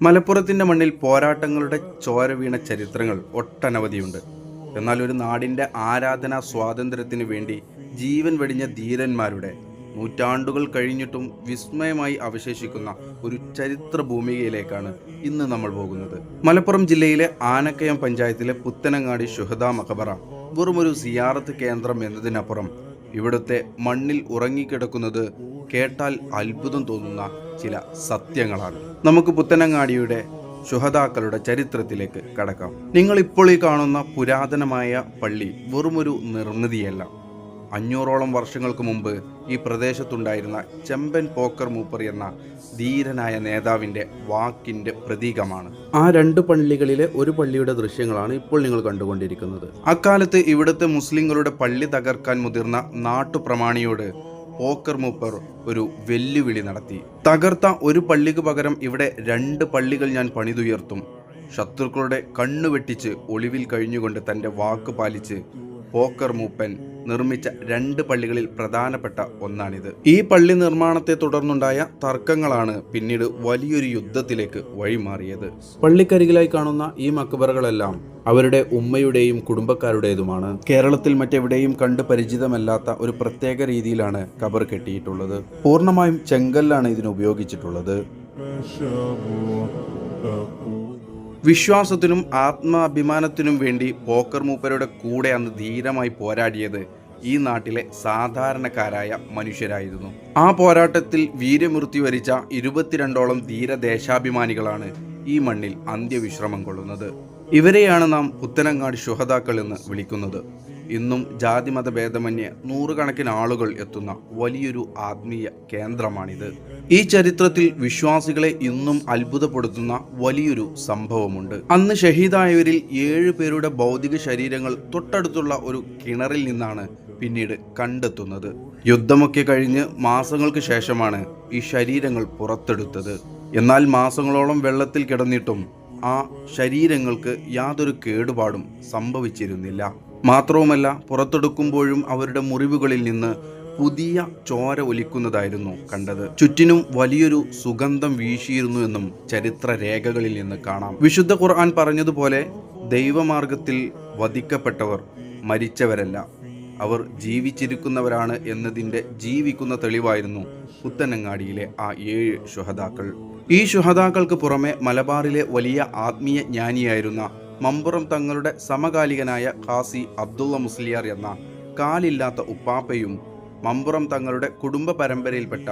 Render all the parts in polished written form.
മലപ്പുറത്തിൻ്റെ മണ്ണിൽ പോരാട്ടങ്ങളുടെ ചോര വീണ ചരിത്രങ്ങൾ ഒട്ടനവധിയുണ്ട്. എന്നാൽ ഒരു നാടിൻ്റെ ആരാധനാ സ്വാതന്ത്ര്യത്തിന് വേണ്ടി ജീവൻ വെടിഞ്ഞ ധീരന്മാരുടെ നൂറ്റാണ്ടുകൾ കഴിഞ്ഞിട്ടും വിസ്മയമായി അവശേഷിക്കുന്ന ഒരു ചരിത്ര ഭൂമികയിലേക്കാണ് ഇന്ന് നമ്മൾ പോകുന്നത്. മലപ്പുറം ജില്ലയിലെ ആനക്കയം പഞ്ചായത്തിലെ പുത്തനങ്ങാടി ശുഹദാ മഖബറ വെറുമൊരു സിയാറത്ത് കേന്ദ്രം എന്നതിനപ്പുറം ഇവിടുത്തെ മണ്ണിൽ ഉറങ്ങിക്കിടക്കുന്നത് കേട്ടാൽ അത്ഭുതം തോന്നുന്ന ചില സത്യങ്ങളാണ്. നമുക്ക് പുത്തനങ്ങാടിയുടെ ശുഹദാക്കളുടെ ചരിത്രത്തിലേക്ക് കടക്കാം. നിങ്ങൾ ഇപ്പോൾ ഈ കാണുന്ന പുരാതനമായ പള്ളി വെറുമൊരു നിർമ്മിതിയല്ല. 500ഓളം വർഷങ്ങൾക്ക് മുമ്പ് ഈ പ്രദേശത്തുണ്ടായിരുന്ന ചെമ്പൻ പോക്കർ മൂപ്പർ എന്ന ധീരനായ നേതാവിൻ്റെ വാക്കിൻ്റെ പ്രതീകമാണ്. ആ 2 പള്ളികളിലെ ഒരു പള്ളിയുടെ ദൃശ്യങ്ങളാണ് ഇപ്പോൾ നിങ്ങൾ കണ്ടുകൊണ്ടിരിക്കുന്നത്. അക്കാലത്ത് ഇവിടുത്തെ മുസ്ലിങ്ങളുടെ പള്ളി തകർക്കാൻ മുതിർന്ന നാട്ടുപ്രമാണിയോട് പോക്കർ മൂപ്പർ ഒരു വെല്ലുവിളി നടത്തി. തകർത്ത ഒരു പള്ളിക്ക് പകരം ഇവിടെ 2 പള്ളികൾ ഞാൻ പണിതുയർത്തും. ശത്രുക്കളുടെ കണ്ണു വെട്ടിച്ച് ഒളിവിൽ കഴിഞ്ഞുകൊണ്ട് തൻ്റെ വാക്ക് പാലിച്ച് പോക്കർ മൂപ്പൻ നിർമ്മിച്ച 2 പള്ളികളിൽ പ്രധാനപ്പെട്ട ഒന്നാണിത്. ഈ പള്ളി നിർമ്മാണത്തെ തുടർന്നുണ്ടായ തർക്കങ്ങളാണ് പിന്നീട് വലിയൊരു യുദ്ധത്തിലേക്ക് വഴിമാറിയത്. പള്ളിക്കരികിലായി കാണുന്ന ഈ മക്ബറകളെല്ലാം അവരുടെ ഉമ്മയുടെയും കുടുംബക്കാരുടേതുമാണ്. കേരളത്തിൽ മറ്റെവിടെയും കണ്ട് പരിചിതമല്ലാത്ത ഒരു പ്രത്യേക രീതിയിലാണ് ഖബർ കെട്ടിയിട്ടുള്ളത്. പൂർണ്ണമായും ചെങ്കല്ലാണ് ഇതിന് ഉപയോഗിച്ചിട്ടുള്ളത്. വിശ്വാസത്തിനും ആത്മാഭിമാനത്തിനും വേണ്ടി പോക്കർ മൂപ്പരുടെ കൂടെ അന്ന് ധീരമായി പോരാടിയത് ഈ നാട്ടിലെ സാധാരണക്കാരായ മനുഷ്യരായിരുന്നു. ആ പോരാട്ടത്തിൽ വീരമൃത്യു വരിച്ച 22ഓളം ധീരദേശാഭിമാനികളാണ് ഈ മണ്ണിൽ അന്ത്യവിശ്രമം കൊള്ളുന്നത്. ഇവരെയാണ് നാം പുത്തനങ്ങാടി ശുഹദാക്കൾ എന്ന് വിളിക്കുന്നത്. ഇന്നും ജാതിമത ഭേദമന്യേ നൂറുകണക്കിന് ആളുകൾ എത്തുന്ന വലിയൊരു ആത്മീയ കേന്ദ്രമാണിത്. ഈ ചരിത്രത്തിൽ വിശ്വാസികളെ ഇന്നും അത്ഭുതപ്പെടുത്തുന്ന വലിയൊരു സംഭവമുണ്ട്. അന്ന് ഷഹീദായവരിൽ 7 പേരുടെ ഭൗതിക ശരീരങ്ങൾ തൊട്ടടുത്തുള്ള ഒരു കിണറിൽ നിന്നാണ് പിന്നീട് കണ്ടെത്തുന്നത്. യുദ്ധമൊക്കെ കഴിഞ്ഞ് മാസങ്ങൾക്ക് ശേഷമാണ് ഈ ശരീരങ്ങൾ പുറത്തെടുത്തത്. എന്നാൽ മാസങ്ങളോളം വെള്ളത്തിൽ കിടന്നിട്ടും ആ ശരീരങ്ങൾക്ക് യാതൊരു കേടുപാടും സംഭവിച്ചിരുന്നില്ല. മാത്രവുമല്ല, പുറത്തെടുക്കുമ്പോഴും അവരുടെ മുറിവുകളിൽ നിന്ന് പുതിയ ചോര ഒലിക്കുന്നതായിരുന്നു കണ്ടത്. ചുറ്റിനും വലിയൊരു സുഗന്ധം വീശിയിരുന്നു എന്നും ചരിത്ര രേഖകളിൽ നിന്ന് കാണാം. വിശുദ്ധ ഖുർആൻ പറഞ്ഞതുപോലെ ദൈവമാർഗത്തിൽ വധിക്കപ്പെട്ടവർ മരിച്ചവരല്ല, അവർ ജീവിച്ചിരിക്കുന്നവരാണ് എന്നതിൻ്റെ ജീവിക്കുന്ന തെളിവായിരുന്നു പുത്തനങ്ങാടിയിലെ ആ 7 ശുഹദാക്കൾ. ഈ ശുഹദാക്കൾക്ക് പുറമെ മലബാറിലെ വലിയ ആത്മീയ ജ്ഞാനിയായിരുന്ന മമ്പുറം തങ്ങളുടെ സമകാലികനായ ഖാസി അബ്ദുള്ള മുസ്ലിയാർ എന്ന കാലില്ലാത്ത ഉപ്പാപ്പയും മമ്പുറം തങ്ങളുടെ കുടുംബ പരമ്പരയിൽപ്പെട്ട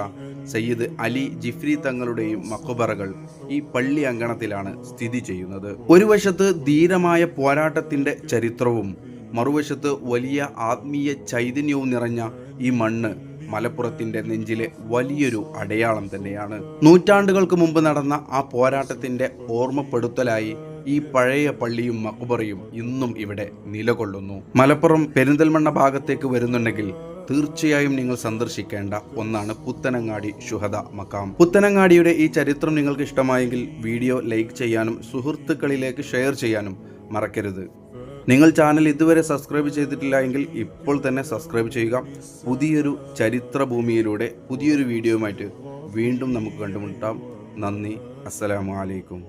സയ്യിദ് അലി ജിഫ്രി തങ്ങളുടെയും മഖബറകൾ ഈ പള്ളി അങ്കണത്തിലാണ് സ്ഥിതി ചെയ്യുന്നത്. ഒരു വശത്ത് ധീരമായ പോരാട്ടത്തിൻ്റെ ചരിത്രവും മറുവശത്ത് വലിയ ആത്മീയ ചൈതന്യവും നിറഞ്ഞ ഈ മണ്ണ് മലപ്പുറത്തിൻ്റെ നെഞ്ചിലെ വലിയൊരു അടയാളം തന്നെയാണ്. നൂറ്റാണ്ടുകൾക്ക് മുമ്പ് നടന്ന ആ പോരാട്ടത്തിൻ്റെ ഓർമ്മപ്പെടുത്തലായി ഈ പഴയ പള്ളിയും മഖബറയും ഇന്നും ഇവിടെ നിലകൊള്ളുന്നു. മലപ്പുറം പെരിന്തൽമണ്ണ ഭാഗത്തേക്ക് വരുന്നുണ്ടെങ്കിൽ തീർച്ചയായും നിങ്ങൾ സന്ദർശിക്കേണ്ട ഒന്നാണ് പുത്തനങ്ങാടി ശുഹദ മക്കാം. പുത്തനങ്ങാടിയുടെ ഈ ചരിത്രം നിങ്ങൾക്ക് ഇഷ്ടമായെങ്കിൽ വീഡിയോ ലൈക്ക് ചെയ്യാനും സുഹൃത്തുക്കളിലേക്ക് ഷെയർ ചെയ്യാനും മറക്കരുത്. നിങ്ങൾ ചാനൽ ഇതുവരെ സബ്സ്ക്രൈബ് ചെയ്തിട്ടില്ല എങ്കിൽ ഇപ്പോൾ തന്നെ സബ്സ്ക്രൈബ് ചെയ്യുക. പുതിയൊരു ചരിത്ര ഭൂമിയിലൂടെ പുതിയൊരു വീഡിയോയുമായിട്ട് വീണ്ടും നമുക്ക് കണ്ടുമുട്ടാം. നന്ദി. അസ്സലാമു അലൈക്കും.